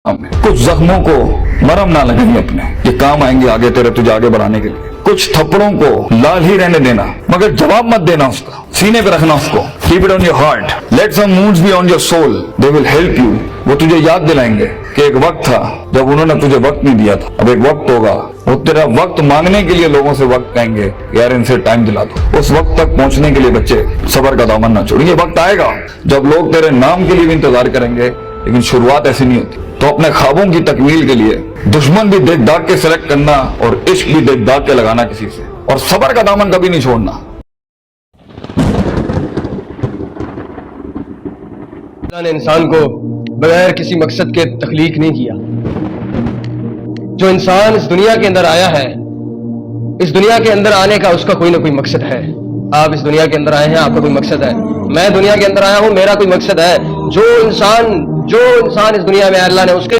हमें कुछ जख्मों को मरहम ना लगेंगे अपने, ये काम आएंगे आगे तेरे तुझे आगे बढ़ाने के लिए। कुछ थप्पड़ों को लाल ही रहने देना, मगर जवाब मत देना उसका, सीने पे रखना उसको। Keep it on your heart, let some moods be on your soul, they will help you. वो तुझे याद दिलाएंगे कि एक वक्त था जब उन्होंने तुझे वक्त नहीं दिया था, अब एक वक्त होगा वो तेरा वक्त मांगने के लिए लोगों से वक्त कहेंगे यार इनसे टाइम दिला दो। उस वक्त तक पहुंचने के लिए बच्चे सब्र का दामन ना छोड़िए। वक्त आएगा जब लोग तेरे नाम के लिए भी इंतजार करेंगे, लेकिन शुरुआत ऐसी नहीं होती। तो अपने ख्वाबों की तकमील के लिए दुश्मन भी देख दाग के सेलेक्ट करना और इश्क भी देख दाग के लगाना किसी से, और सब्र का दामन कभी नहीं छोड़ना। अल्लाह ने इंसान को बगैर किसी मकसद के तख्लीक नहीं किया। जो इंसान इस दुनिया के अंदर आया है, इस दुनिया के अंदर आने का उसका कोई ना कोई मकसद है। आप इस दुनिया के अंदर आए हैं, आपका कोई मकसद है। मैं दुनिया के अंदर आया हूं, मेरा कोई मकसद है। जो इंसान इस दुनिया में अल्लाह ने उसके